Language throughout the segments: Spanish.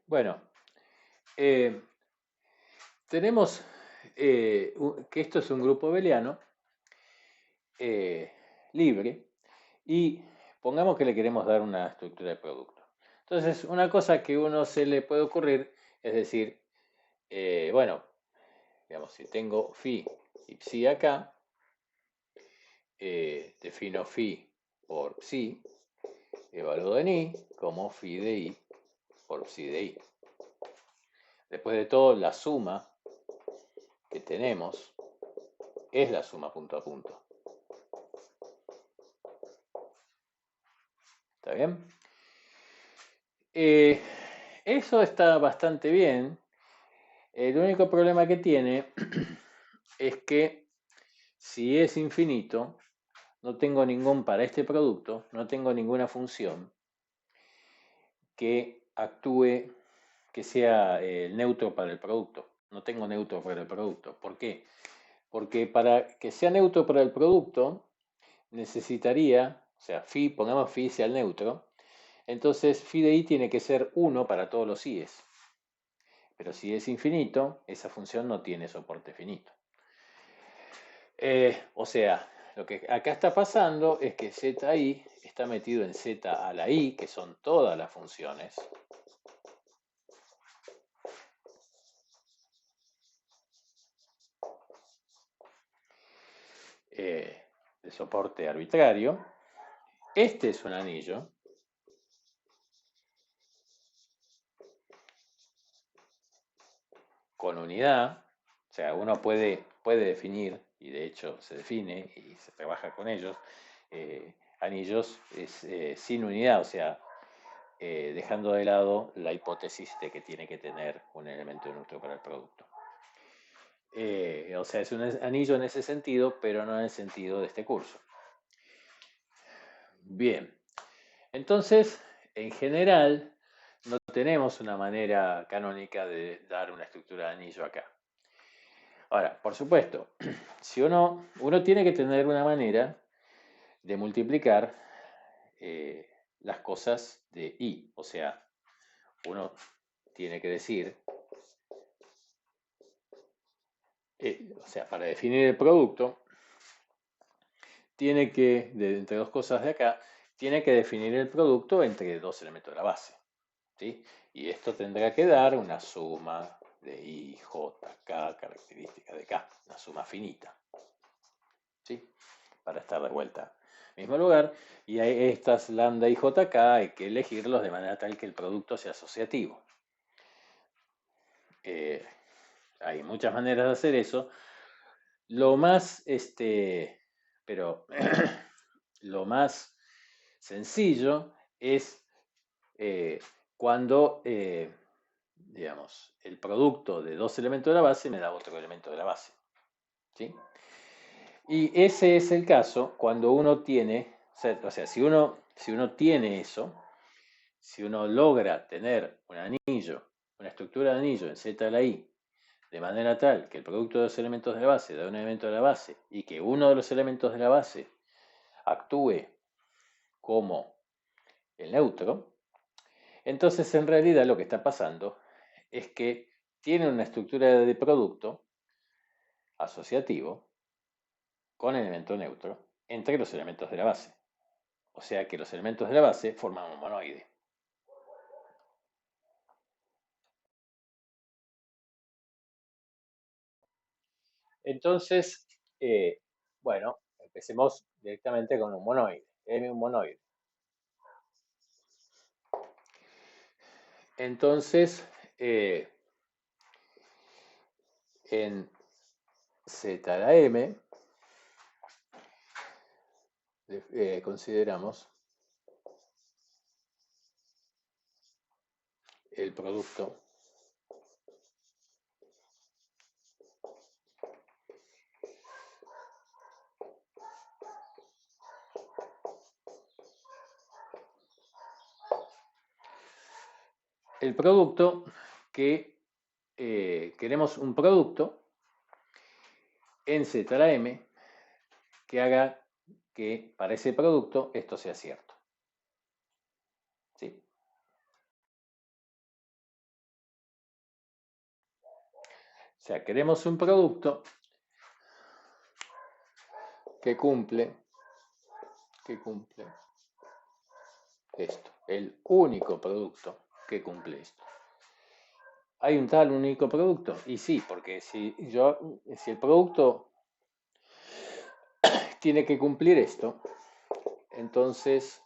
Bueno, eh, tenemos que esto es un grupo abeliano eh, libre y pongamos que le queremos dar una estructura de producto. Entonces, una cosa que uno se le puede ocurrir es decir, bueno, digamos, si tengo phi y psi acá, defino phi por psi, evalúo en i como phi de i por psi de i. Después de todo, la suma que tenemos es la suma punto a punto. ¿Está bien? Eso está bastante bien. El único problema que tiene es que si es infinito, no tengo ningún, para este producto, no tengo ninguna función que actúe, que sea neutro para el producto. No tengo neutro para el producto. ¿Por qué? Porque para que sea neutro para el producto, necesitaría, o sea, phi, pongamos phi sea el neutro, entonces phi de i tiene que ser 1 para todos los i's. Pero si es infinito, esa función no tiene soporte finito. O sea, lo que acá está pasando es que zi está metido en z a la i, que son todas las funciones. De soporte arbitrario. Este es un anillo. Con unidad. O sea, uno puede definir, y de hecho se define y se trabaja con ellos, anillos sin unidad, o sea, dejando de lado la hipótesis de que tiene que tener un elemento neutro para el producto. O sea, es un anillo en ese sentido, pero no en el sentido de este curso. Bien, entonces, en general, no tenemos una manera canónica de dar una estructura de anillo acá. Ahora, por supuesto, si uno tiene que tener una manera de multiplicar las cosas de i, o sea, uno tiene que decir, o sea, para definir el producto, tiene que, entre dos cosas de acá, tiene que definir el producto entre dos elementos de la base, ¿sí? Y esto tendrá que dar una suma de i, j, k, característica de k, una suma finita, ¿sí? Para estar de vuelta al mismo lugar. Y hay estas lambda y jk hay que elegirlos de manera tal que el producto sea asociativo. Hay muchas maneras de hacer eso. Lo más, pero lo más sencillo es cuando, digamos, el producto de dos elementos de la base me da otro elemento de la base. ¿Sí? Y ese es el caso cuando uno tiene, o sea, si uno tiene eso, si uno logra tener un anillo, una estructura de anillo en Z a la I, de manera tal que el producto de los elementos de la base da un elemento de la base y que uno de los elementos de la base actúe como el neutro, entonces en realidad lo que está pasando es que tiene una estructura de producto asociativo con elemento neutro entre los elementos de la base. O sea que los elementos de la base forman un monoide. Entonces, bueno, empecemos directamente con un monoide. M un monoide. Entonces, en Z a la M, consideramos el producto que queremos un producto en Z a la M que haga que para ese producto esto sea cierto. ¿Sí? sea, queremos un producto que cumple esto, el único producto que cumple esto. ¿Hay un tal único producto? Y sí, porque si el producto tiene que cumplir esto, entonces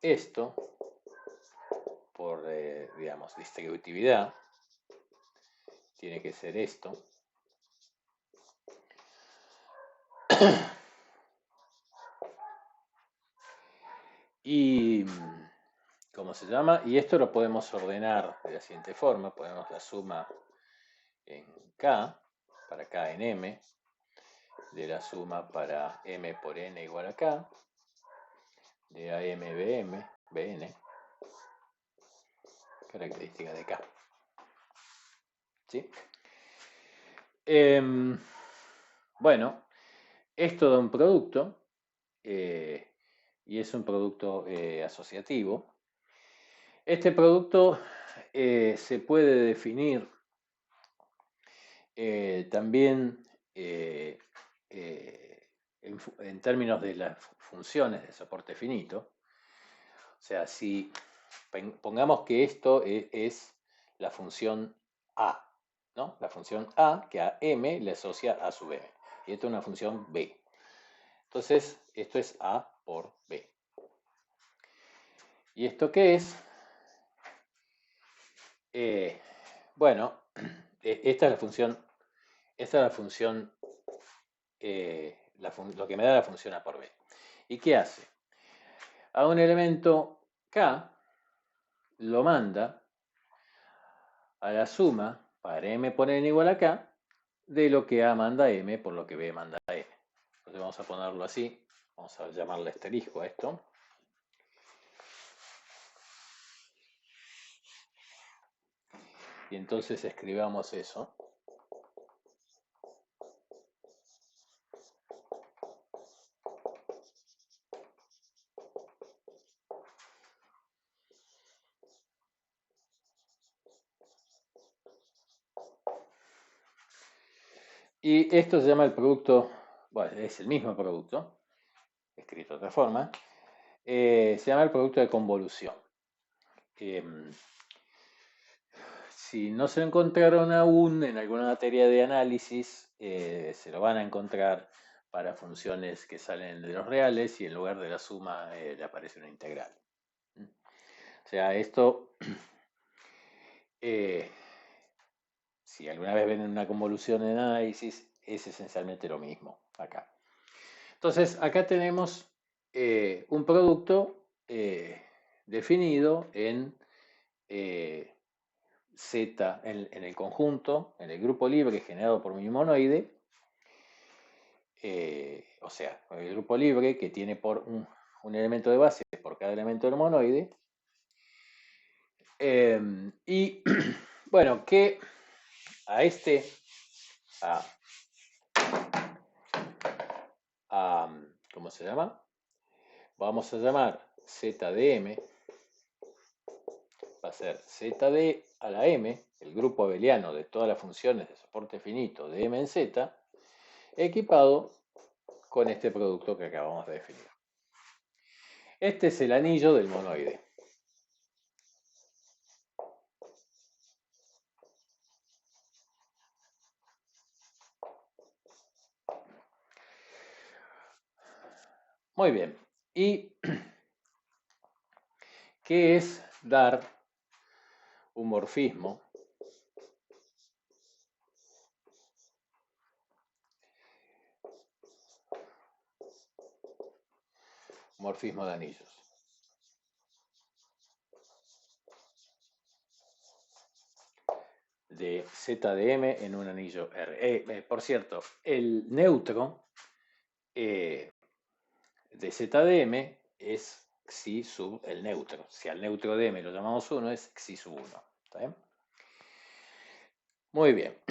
esto, por, digamos, distributividad, tiene que ser esto. Y, ¿cómo se llama? Y esto lo podemos ordenar de la siguiente forma. Ponemos la suma en K, para K en M, de la suma para M por N igual a K, de AM Bn, característica de K. ¿Sí? Bueno, esto da un producto, y es un producto asociativo. Este producto se puede definir también en términos de las funciones de soporte finito. O sea, si pongamos que esto es la función A, ¿no? La función A que a M le asocia a sub M. Y esto es una función B. Entonces, esto es A por B. ¿Y esto qué es? Bueno, esta es la función, lo que me da la función A por B. ¿Y qué hace? A un elemento K lo manda a la suma para M por N igual a K de lo que A manda a M por lo que B manda a M. Entonces vamos a ponerlo así, vamos a llamarle asterisco a esto. Y entonces escribamos eso. Y esto se llama el producto, bueno, es el mismo producto, escrito de otra forma, se llama el producto de convolución. Si no se lo encontraron aún en alguna materia de análisis, se lo van a encontrar para funciones que salen de los reales y en lugar de la suma le aparece una integral. O sea, esto, si alguna vez ven una convolución en análisis, es esencialmente lo mismo acá. Entonces, acá tenemos un producto definido en Z, en el conjunto, en el grupo libre generado por mi monoide, o sea, el grupo libre que tiene por un elemento de base por cada elemento del monoide. Y bueno, que a este, ¿cómo se llama? Vamos a llamar Z de M, va a ser Z de a la M, el grupo abeliano de todas las funciones de soporte finito de M en Z, equipado con este producto que acabamos de definir. Este es el anillo del monoide. Muy bien. ¿Y qué es dar un morfismo? Morfismo de anillos. De Z de M en un anillo R. Por cierto, el neutro de Z de M es xi sub el neutro. Si al neutro de M lo llamamos 1, es xi sub 1. ¿Está bien? Muy bien.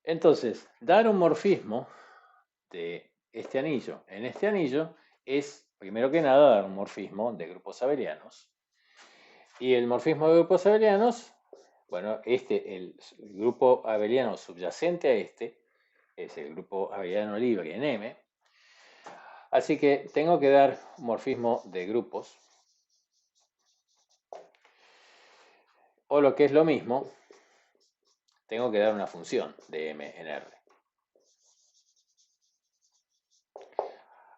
Entonces, dar un morfismo de este anillo en este anillo es primero que nada, dar un morfismo de grupos abelianos. Y el morfismo de grupos abelianos, bueno, el grupo abeliano subyacente a este es el grupo abeliano libre en M. Así que tengo que dar un morfismo de grupos. O lo que es lo mismo, tengo que dar una función de M en R.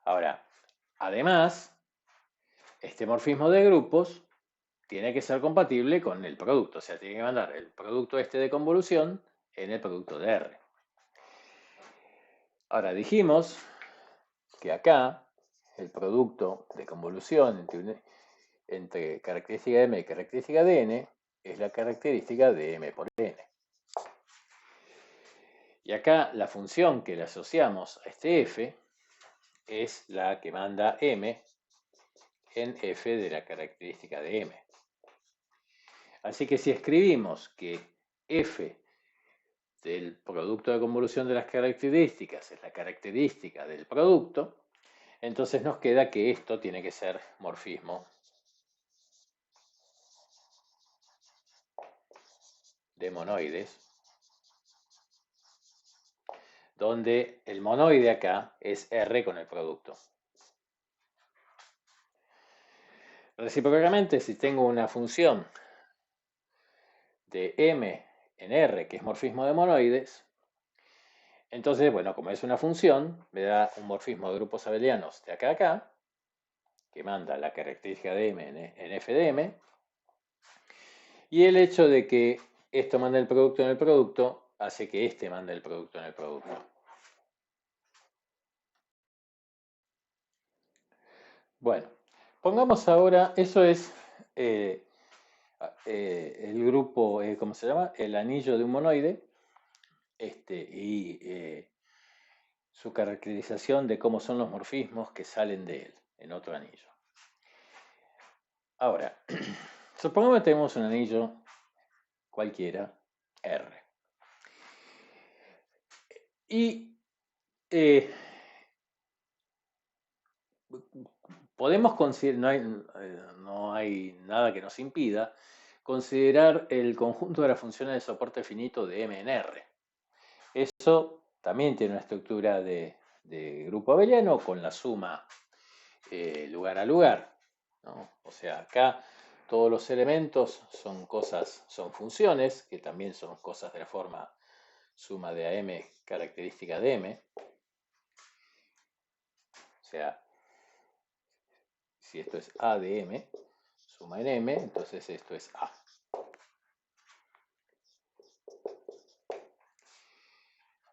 Ahora, además, este morfismo de grupos tiene que ser compatible con el producto. O sea, tiene que mandar el producto este de convolución en el producto de R. Ahora, dijimos que acá el producto de convolución entre característica de M y característica de N es la característica de M por N. Y acá la función que le asociamos a este f es la que manda M en f de la característica de M. Así que si escribimos que f del producto de convolución de las características es la característica del producto, entonces nos queda que esto tiene que ser morfismo de monoides, donde el monoide acá es R con el producto. Recíprocamente, si tengo una función de M en R, que es morfismo de monoides, entonces, bueno, como es una función, me da un morfismo de grupos abelianos de acá a acá, que manda la característica de M en f de M, y el hecho de que esto manda el producto en el producto hace que este mande el producto en el producto. Bueno, pongamos ahora, eso es el grupo, ¿cómo se llama? El anillo de un monoide, y su caracterización de cómo son los morfismos que salen de él en otro anillo. Ahora, supongamos que tenemos un anillo cualquiera, R. Y podemos considerar, no hay nada que nos impida considerar el conjunto de las funciones de soporte finito de M en R. Eso también tiene una estructura de grupo abeliano con la suma lugar a lugar, ¿no? O sea, acá todos los elementos son funciones, que también son cosas de la forma suma de AM característica de M. O sea, si esto es A de M, suma en M, entonces esto es A.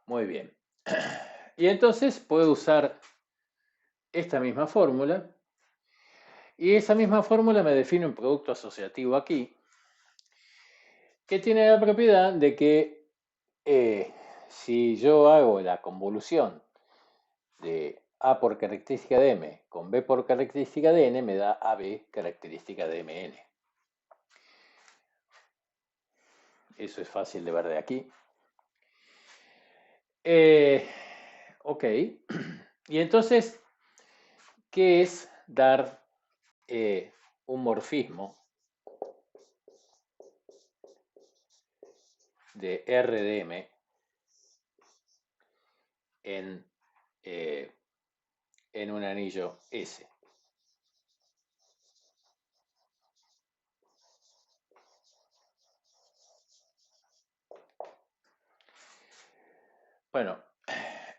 Muy bien. Y entonces puedo usar esta misma fórmula, y esa misma fórmula me define un producto asociativo aquí, que tiene la propiedad de que si yo hago la convolución de A por característica de M con B por característica de N, me da AB característica de MN. Eso es fácil de ver de aquí. Ok. Y entonces, ¿qué es dar un morfismo de R de M en un anillo S? Bueno,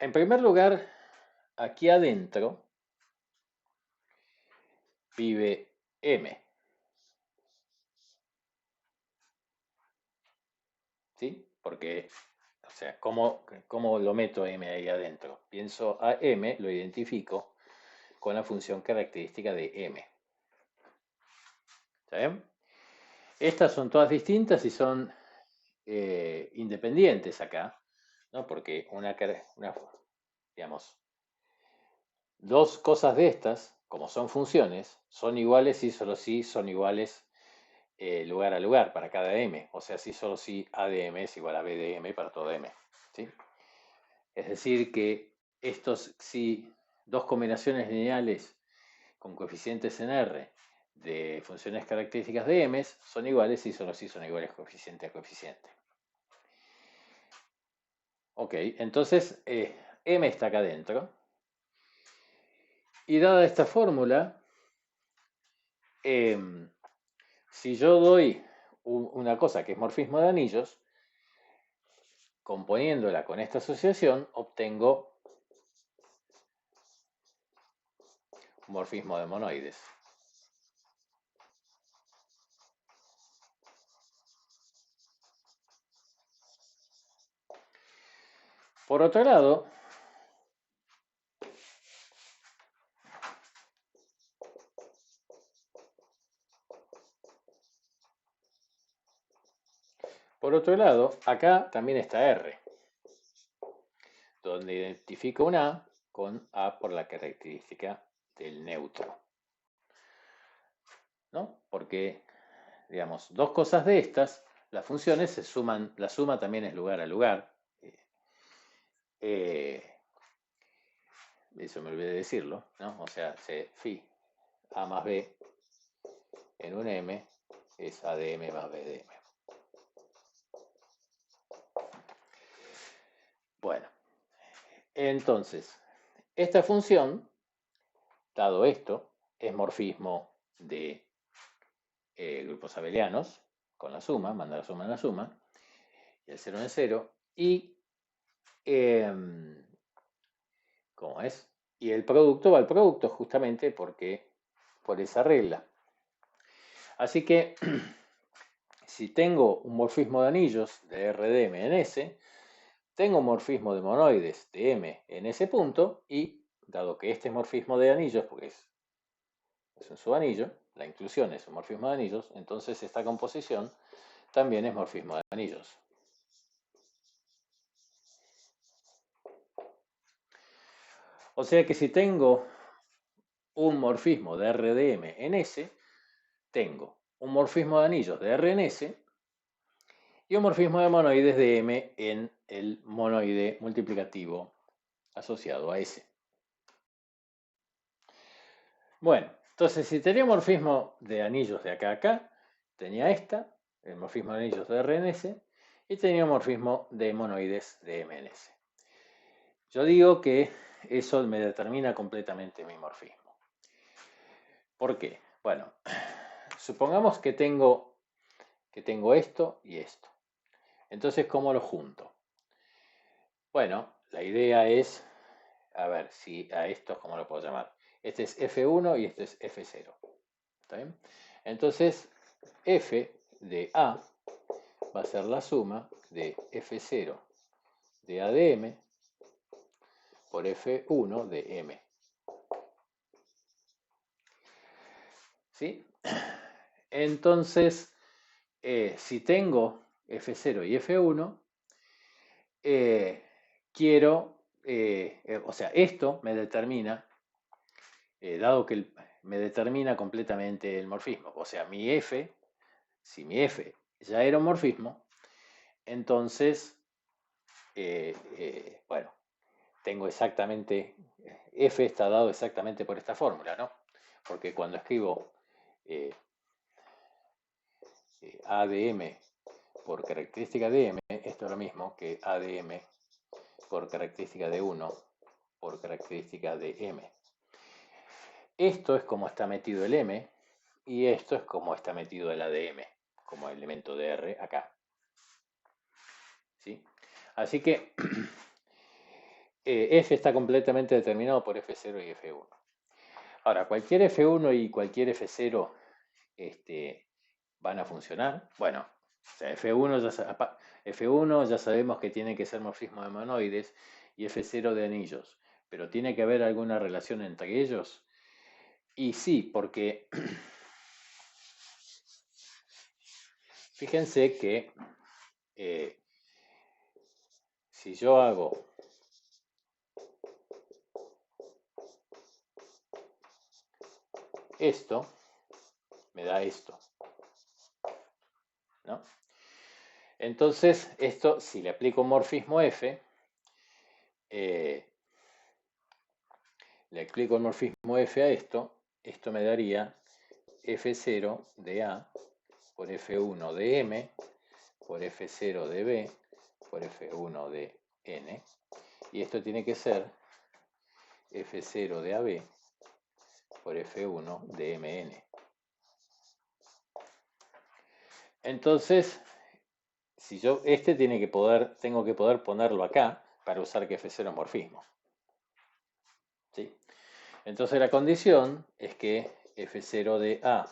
en primer lugar, aquí adentro vive M. ¿Sí? Porque, o sea, ¿cómo lo meto M ahí adentro? Pienso a M, lo identifico con la función característica de M. ¿Está bien? Estas son todas distintas y son independientes acá, ¿no? Porque digamos, dos cosas de estas, como son funciones, son iguales y solo si son iguales lugar a lugar para cada M. O sea, si solo si A de M es igual a B de M para todo M. ¿Sí? Es decir, que si dos combinaciones lineales con coeficientes en R de funciones características de M son iguales si solo si son iguales coeficiente a coeficiente. Ok, entonces M está acá adentro. Y dada esta fórmula, si yo doy una cosa que es morfismo de anillos, componiéndola con esta asociación, obtengo morfismo de monoides. Por otro lado, acá también está R, donde identifico un A con A por la característica del neutro. ¿No? Porque, digamos, dos cosas de estas, las funciones se suman, la suma también es lugar a lugar. Eso me olvidé de decirlo, ¿no? O sea, phi A más B en un M es A de M más B de M. Bueno, entonces, esta función, dado esto, es morfismo de grupos abelianos, con la suma, manda la suma en la suma, y el 0 en el 0, y, ¿cómo es? Y el producto va al producto justamente porque, por esa regla. Así que, si tengo un morfismo de anillos de R de M en S, tengo un morfismo de monoides de M en ese punto, y dado que este es morfismo de anillos, porque es un subanillo, la inclusión es un morfismo de anillos, entonces esta composición también es morfismo de anillos. O sea que si tengo un morfismo de R de M en S, tengo un morfismo de anillos de R en S y un morfismo de monoides de M en el monoide multiplicativo asociado a S. Bueno, entonces si tenía morfismo de anillos de acá a acá, tenía el morfismo de anillos de R en S, y tenía un morfismo de monoides de M en S. Yo digo que eso me determina completamente mi morfismo. ¿Por qué? Bueno, supongamos que tengo esto y esto. Entonces, ¿cómo lo junto? Bueno, la idea es, a ver si a esto, ¿cómo lo puedo llamar? Este es F1 y este es F0. ¿Está bien? Entonces, F de A va a ser la suma de F0 de A de M por F1 de M. ¿Sí? Entonces, si tengo F0 y F1, quiero, o sea, esto me determina, dado que me determina completamente el morfismo. O sea, mi F, si mi F ya era un morfismo, entonces, bueno, tengo exactamente, F está dado exactamente por esta fórmula, ¿no? Porque cuando escribo A de M por característica de M, esto es lo mismo que A de M por característica de 1 por característica de M. Esto es como está metido el M y esto es como está metido el ADM como elemento de R acá. ¿Sí? Así que F está completamente determinado por F0 y F1. Ahora, cualquier F1 y cualquier F0 van a funcionar. Bueno, o sea, F1 ya sabemos que tiene que ser morfismo de monoides y F0 de anillos, pero ¿tiene que haber alguna relación entre ellos? Y sí, porque fíjense que si yo hago esto, me da esto, ¿no? Entonces, esto, si le aplico morfismo F, le aplico el morfismo F a esto, esto me daría F0 de A por F1 de M por F0 de B por F1 de N. Y esto tiene que ser F0 de AB por F1 de MN. Entonces, si yo tengo que poder ponerlo acá para usar que F0 es morfismo. ¿Sí? Entonces la condición es que F0 de A,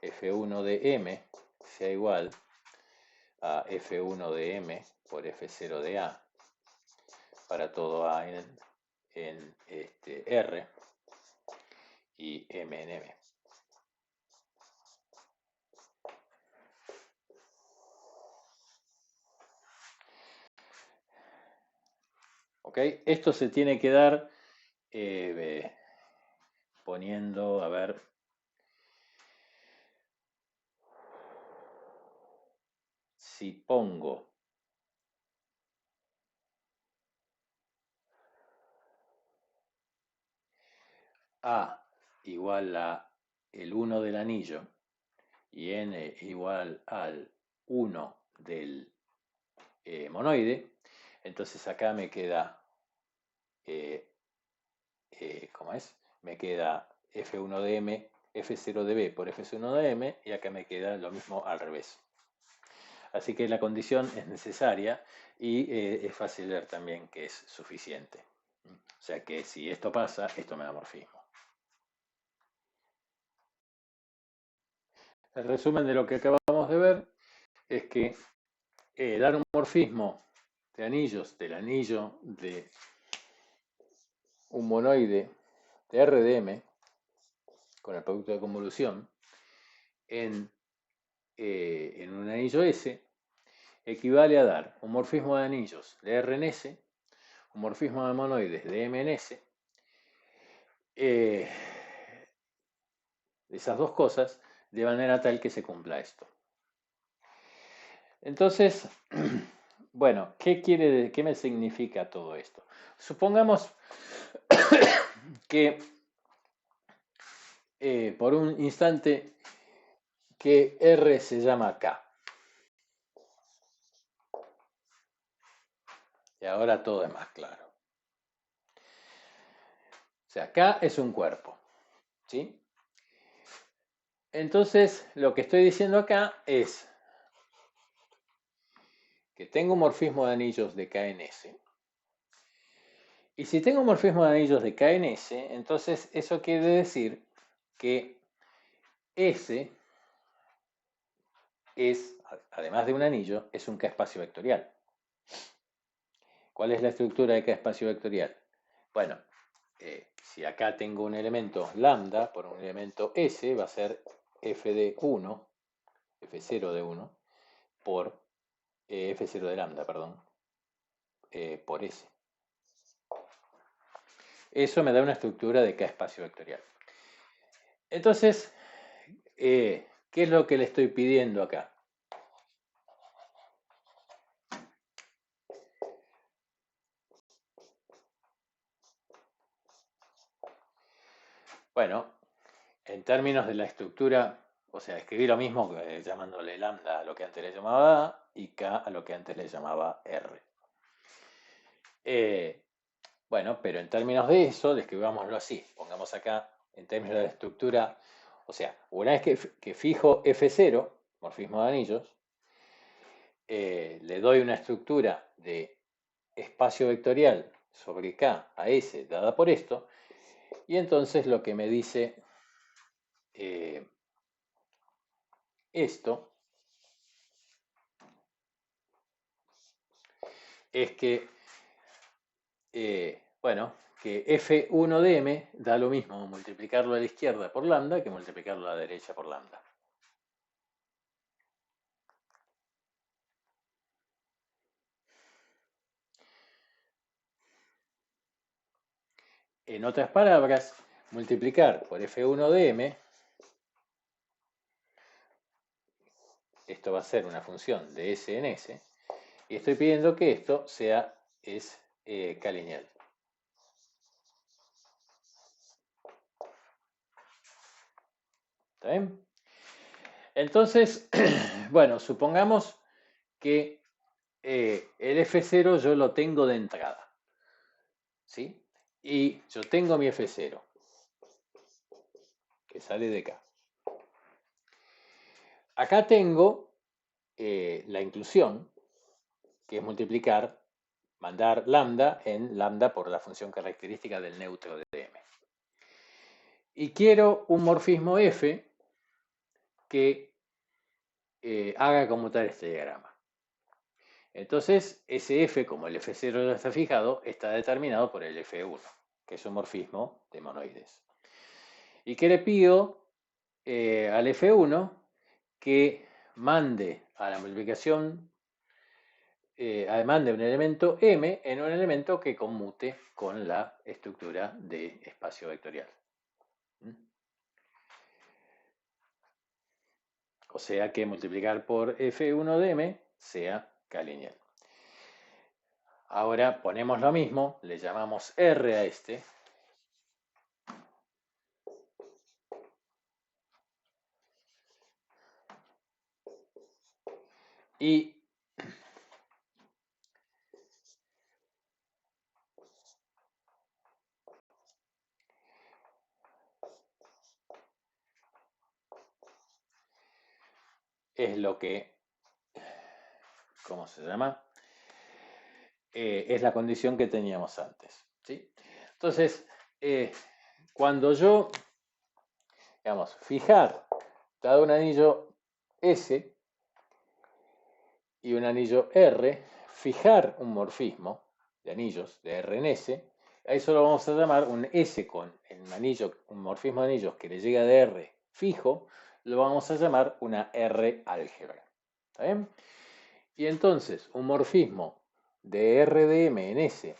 F1 de M sea igual a F1 de M por F0 de A para todo A en R y M en M. ¿Ok? Esto se tiene que dar poniendo, a ver, si pongo A igual a el 1 del anillo y N igual al 1 del monoide, entonces acá me queda, ¿cómo es? Me queda F1 de M, F0 de B por F1 de M y acá me queda lo mismo al revés. Así que la condición es necesaria y es fácil ver también que es suficiente. O sea que si esto pasa, esto me da morfismo. El resumen de lo que acabamos de ver es que dar un morfismo de anillos del anillo de un monoide de RDM con el producto de convolución en un anillo S equivale a dar un morfismo de anillos de R en S, un morfismo de monoides de M en S, esas dos cosas, de manera tal que se cumpla esto. Entonces, bueno, ¿qué me significa todo esto? Supongamos que por un instante que R se llama K. Y ahora todo es más claro. O sea, K es un cuerpo, ¿sí? Entonces, lo que estoy diciendo acá es que tengo un morfismo de anillos de K en S. Y si tengo un morfismo de anillos de K en S, entonces eso quiere decir que S es, además de un anillo, es un K espacio vectorial. ¿Cuál es la estructura de K espacio vectorial? Bueno, si acá tengo un elemento lambda por un elemento S, va a ser f de 1, f0 de 1, por f0 de lambda, perdón, por S. Eso me da una estructura de K espacio vectorial. Entonces, ¿qué es lo que le estoy pidiendo acá? Bueno, en términos de la estructura, o sea, escribí lo mismo llamándole lambda a lo que antes le llamaba A y K a lo que antes le llamaba R. Bueno, pero en términos de eso, describámoslo así. Pongamos acá, en términos de la estructura, o sea, una vez que fijo F0, morfismo de anillos, le doy una estructura de espacio vectorial sobre K a S dada por esto, y entonces lo que me dice esto es que, bueno, que F1 de M da lo mismo multiplicarlo a la izquierda por lambda que multiplicarlo a la derecha por lambda. En otras palabras, multiplicar por F1 de M, esto va a ser una función de S en S, y estoy pidiendo que esto es K lineal. ¿Está bien? Entonces, bueno, supongamos que el F0 yo lo tengo de entrada, ¿sí? Y yo tengo mi F0, que sale de acá. Acá tengo la inclusión, que es multiplicar, mandar lambda en lambda por la función característica del neutro de M. Y quiero un morfismo F que haga conmutar este diagrama. Entonces, ese F, como el F0 ya está fijado, está determinado por el F1, que es un morfismo de monoides. ¿Y qué le pido al F1? Que mande a la multiplicación, mande un elemento M en un elemento que conmute con la estructura de espacio vectorial. O sea que multiplicar por F1 de M sea K-lineal. Ahora ponemos lo mismo, le llamamos R a este. Y es lo que, ¿cómo se llama? Es la condición que teníamos antes, ¿sí? Entonces, cuando yo, digamos, fijar, dado un anillo S y un anillo R, fijar un morfismo de anillos de R en S, a eso lo vamos a llamar un S con un anillo, un morfismo de anillos que le llega de R fijo, lo vamos a llamar una R álgebra. ¿Está bien? Y entonces, un morfismo de R de M en S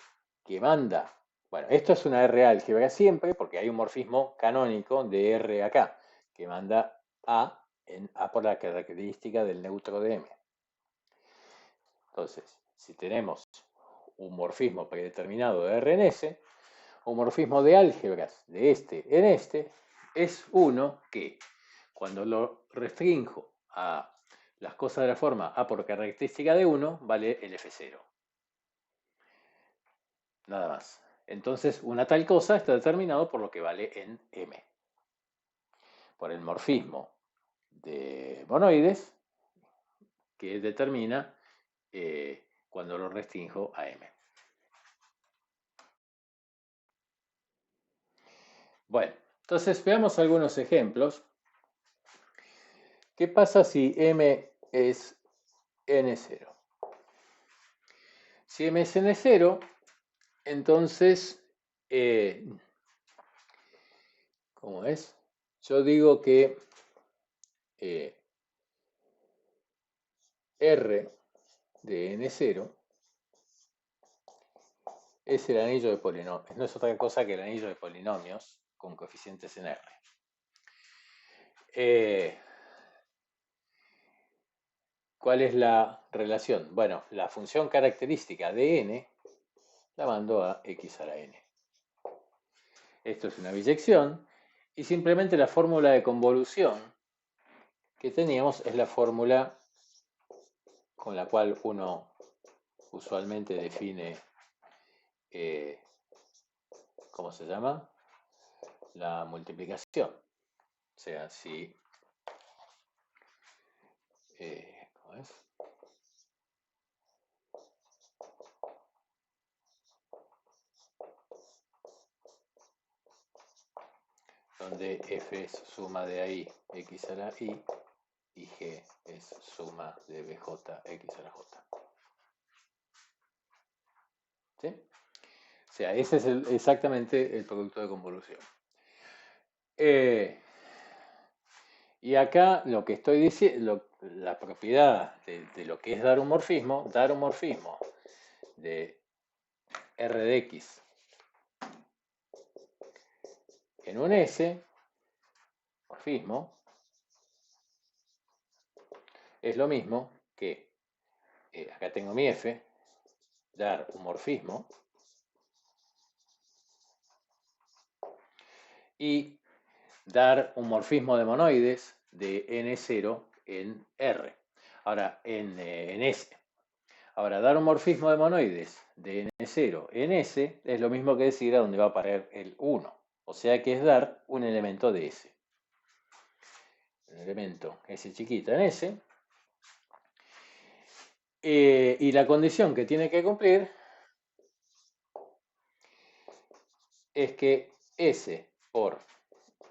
que manda, bueno, esto es una R álgebra siempre, porque hay un morfismo canónico de R acá, que manda A en A por la característica del neutro de M. Entonces, si tenemos un morfismo predeterminado de R en S, un morfismo de álgebras de este en este, es uno que, cuando lo restrinjo a las cosas de la forma A por característica de 1, vale el F0. Nada más. Entonces, una tal cosa está determinado por lo que vale en M. Por el morfismo de monoides que determina cuando lo restrinjo a M. Bueno, entonces veamos algunos ejemplos. ¿Qué pasa si M es N0? Si M es N0, entonces, ¿cómo es? Yo digo que R de N0 es el anillo de polinomios. No es otra cosa que el anillo de polinomios con coeficientes en R. ¿Cuál es la relación? Bueno, la función característica de n la mando a x a la n. Esto es una biyección y simplemente la fórmula de convolución que teníamos es la fórmula con la cual uno usualmente define, ¿cómo se llama? La multiplicación. O sea, si, ¿cómo es? Donde f es suma de ahí x a la y g es suma de bj x a la j. ¿Sí? O sea, ese es exactamente el producto de convolución. Y acá lo que estoy diciendo, la propiedad de lo que es dar un morfismo de r de x en un S, morfismo, es lo mismo que, acá tengo mi f, dar un morfismo, y dar un morfismo de monoides de N0 en R. Ahora, en S. Ahora, dar un morfismo de monoides de N0 en S es lo mismo que decir a dónde va a parar el 1. O sea que es dar un elemento de S. Un elemento S chiquita en S. Y la condición que tiene que cumplir es que S por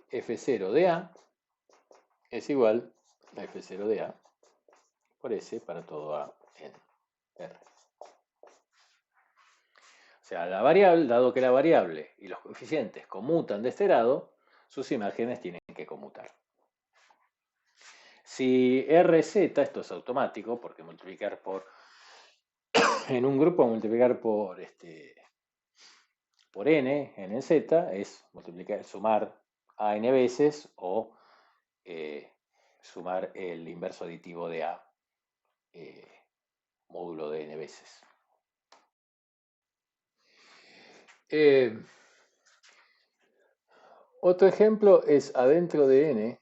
F0 de A es igual a F0 de A por S para todo A en R. O sea, la variable, dado que la variable y los coeficientes conmutan de este grado, sus imágenes tienen que conmutar. Si RZ, esto es automático, porque multiplicar por, en un grupo multiplicar por n en z es multiplicar, sumar a n veces o sumar el inverso aditivo de a módulo de n veces. Otro ejemplo es adentro de n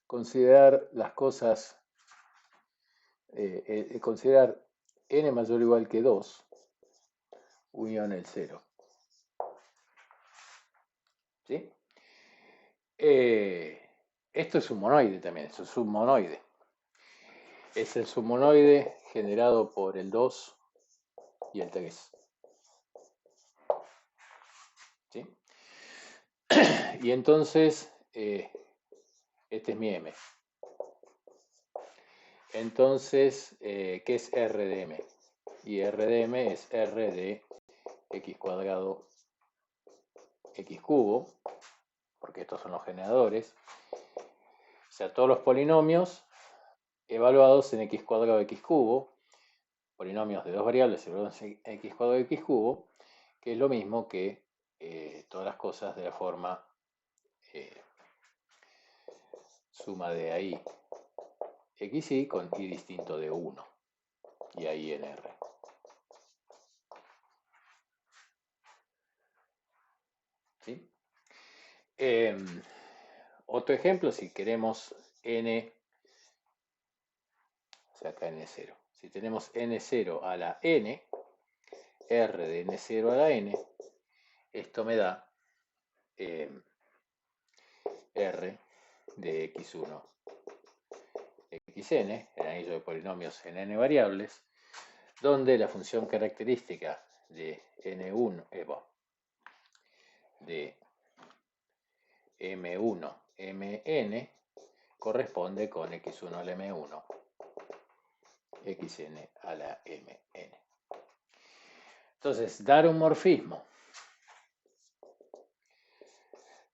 considerar las cosas, considerar n mayor o igual que 2 unión el 0. ¿Sí? Esto es un monoide también, esto es un monoide. Es el submonoide generado por el 2 y el 3. ¿Sí? Y entonces, este es mi M. Entonces, ¿qué es R de M? Y R de M es R de X cuadrado X cubo, porque estos son los generadores. O sea, todos los polinomios evaluados en X cuadrado X cubo, polinomios de dos variables evaluados en X cuadrado X cubo, que es lo mismo que todas las cosas de la forma suma de ahí xy con y distinto de 1 y ahí en R. ¿Sí? Otro ejemplo, si queremos n, o sea acá n0, si tenemos n0 a la n, r de n0 a la n, esto me da r de x1 xn, el anillo de polinomios en n variables, donde la función característica de n1 de m1 mn corresponde con x1 a la m1 xn a la mn. Entonces, dar un morfismo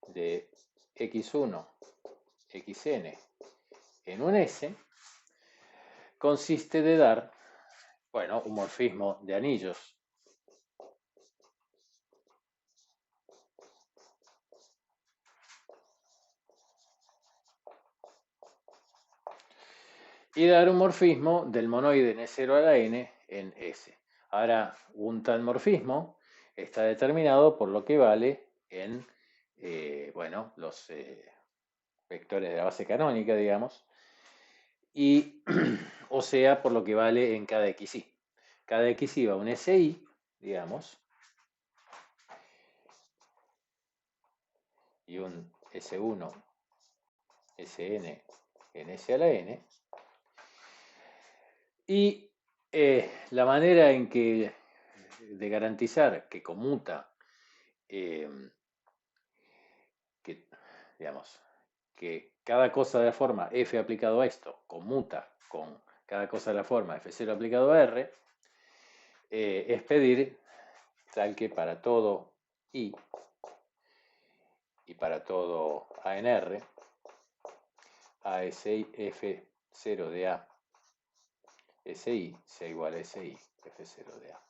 de x1 xn en un S consiste de dar, bueno, un morfismo de anillos. Y dar un morfismo del monoide n0 a la n en S. Ahora, un tal morfismo está determinado por lo que vale en, bueno, los vectores de la base canónica, digamos, y, o sea, por lo que vale en cada xy. Cada xy va a un SI, digamos, y un S1, Sn en S a la n. Y la manera en que de garantizar que conmuta, que, digamos, que cada cosa de la forma f aplicado a esto conmuta con cada cosa de la forma f0 aplicado a r, es pedir tal que para todo i y para todo a en r, a f0 de a si sea igual a si f0 de a.